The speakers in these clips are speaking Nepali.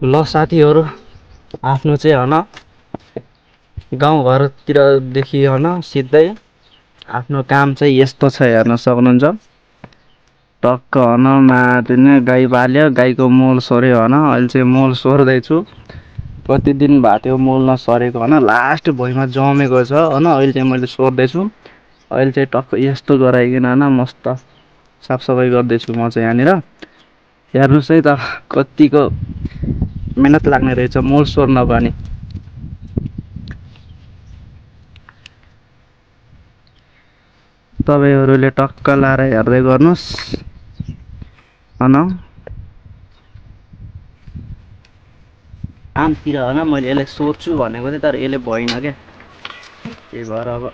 ल साथीहरू, आफ्नो चाहिँ गाउँघरतिरदेखि सिधै आफ्नो काम चाहिँ यस्तो छ, हेर्न सक्नुहुन्छ। टक्क माथि नै गाई पाल्यो, गाईको मल सोर्यो अहिले चाहिँ मल सोर्दैछु। कति दिन भएको थियो मल नसरेको लास्ट भुइँमा जमेको छ अहिले चाहिँ मैले सोर्दैछु। अहिले चाहिँ टक्क यस्तो गराइकन मस्त साफसफाइ गर्दैछु म चाहिँ यहाँनिर। हेर्नुहोस् है त कतिको मेहनत लाग्ने रहेछ मल सोर्न पनि। तपाईँहरूले टक्क लाएर हेर्दै गर्नुहोस्। आमतिर मैले यसलाई सोध्छु भनेको थिएँ, तर यसले भएन क्या। त्यही भएर अब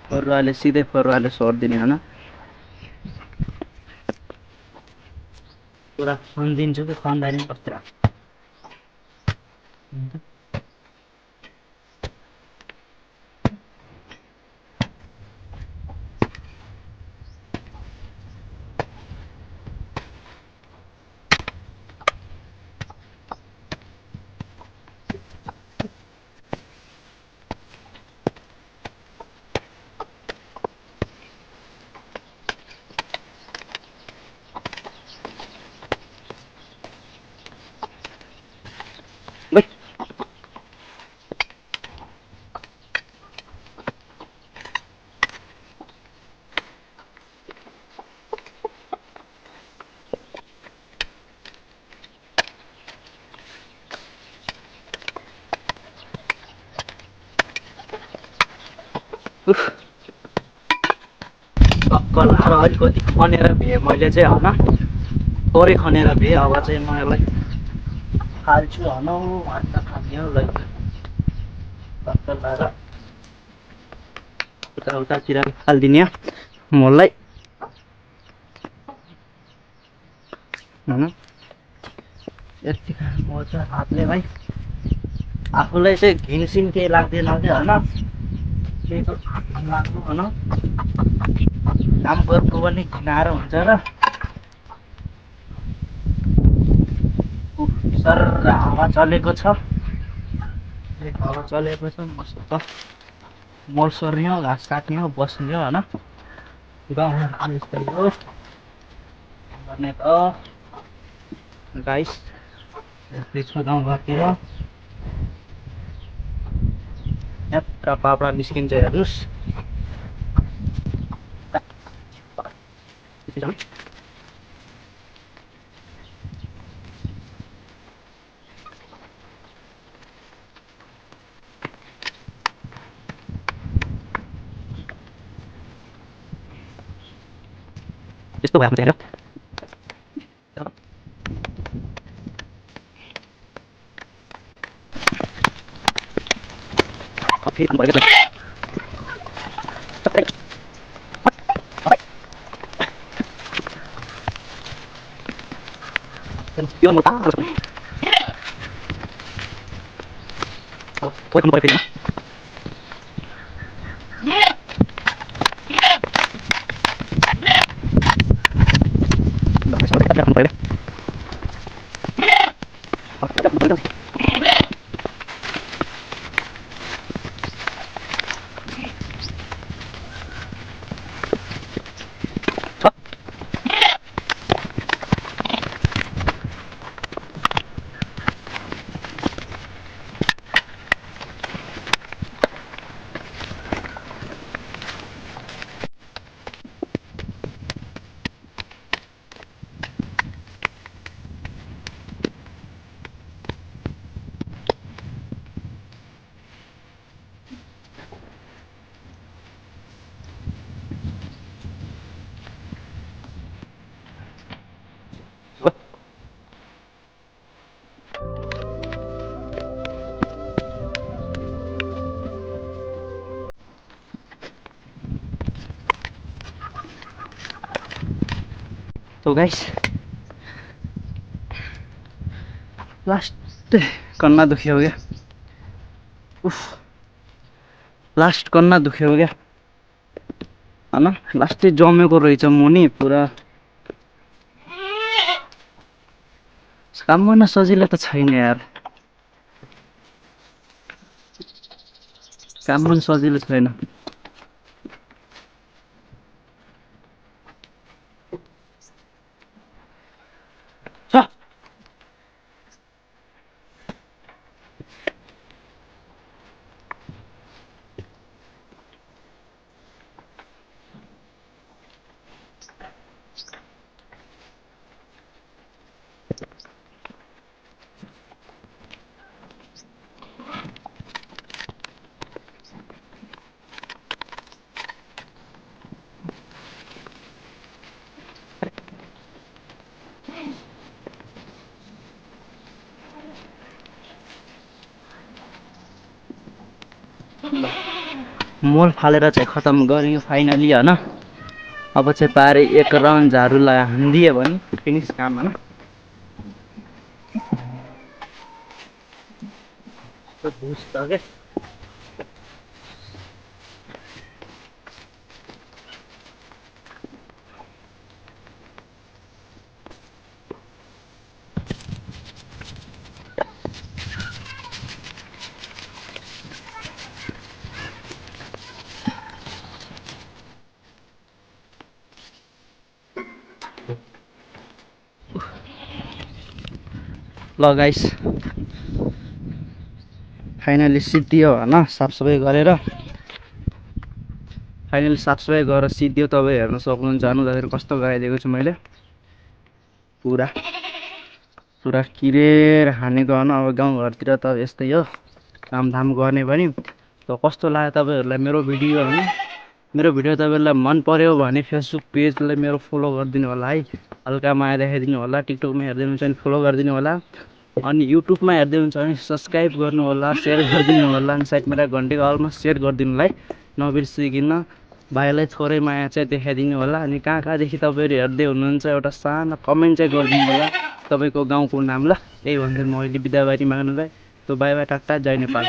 फरुवाले सिधै फरुवाले सोधिदिने पुरा खनिदिन्छु कि खन्दैन कस्तो। टक्कर अलिकति खनेर भए मैले चाहिँ थोरै खनेर भए। अब चाहिँ म यसलाई फाल्छु अन्त खाने टक्कर लाएर उतातिर फालिदिने मललाई यति मजा हातले भाइ। आफूलाई चाहिँ घिनसिन केही लाग्दैन क्या केही त लाग्नु काम गर्नु पनि घिनाएर हुन्छ र। सर हावा चलेको छ, हावा चलेको छ मस्त। मल सोर्ने हो, घाँस काट्ने हो, बस्ने हो गाउँमा यस्तै हो गर्ने त गाइस। यस्तै छ गाउँघरतिर। यत्र पापडा निस्किन्छ हेर्नुहोस्। यस्तो भएको चाहिँ तो गाइस लास्ट कन्ना दुख्यो क्या। उफ लास्ट कन्ना दुख्यो क्या लास्टै जमेको रहेछ मुनि पुरा। काम गर्न सजिलो त छैन यार, काम गर्न सजिलो छैन। छ मोल फालेर चाहिँ खतम गर्यो फाइनली होइन। अब चाहिँ पारे एक राउन्ड झाडुलाई हानिदियो भने फिनिस काम होइन। बुझ्छ के ल गाइस फाइनली सिद्धियो होइन साफसफाइ गरेर। फाइनली साफसफाइ गरेर सिद्धियो। तपाईँ हेर्न सक्नुहुन्छ जाँदाखेरि कस्तो गराइदिएको छु मैले। पुरा किरेर हानेको होइन। अब गाउँघरतिर त यस्तै हो कामधाम गर्ने पनि। त कस्तो लाग्यो तपाईँहरूलाई मेरो भिडियो होइन। मेरो भिडियो तपाईँहरूलाई मन पर्यो भने फेसबुक पेजलाई मेरो फलो गरिदिनु होला है। हल्का माया देखाइदिनु होला। टिकटकमा हेर्दै हुनुहुन्छ भने फलो गरिदिनु होला। अनि युट्युबमा हेर्दै हुन्छ भने सब्सक्राइब गर्नु होला, सेयर गरिदिनु होला। अनि साइडमा घन्टीको अलमा सेयर गरिदिनु होला है नबिर्सिकन। भाइलाई थोरै माया चाहिँ देखाइदिनु होला। अनि कहाँदेखि तपाईँहरू हेर्दै हुनुहुन्छ एउटा सानो कमेन्ट चाहिँ गरिदिनु होला तपाईँको गाउँको नाम। ल यही भन्दै म अहिले बिदाबारी माग्नुलाई। त बाई बाई टाटा जय नेपाल।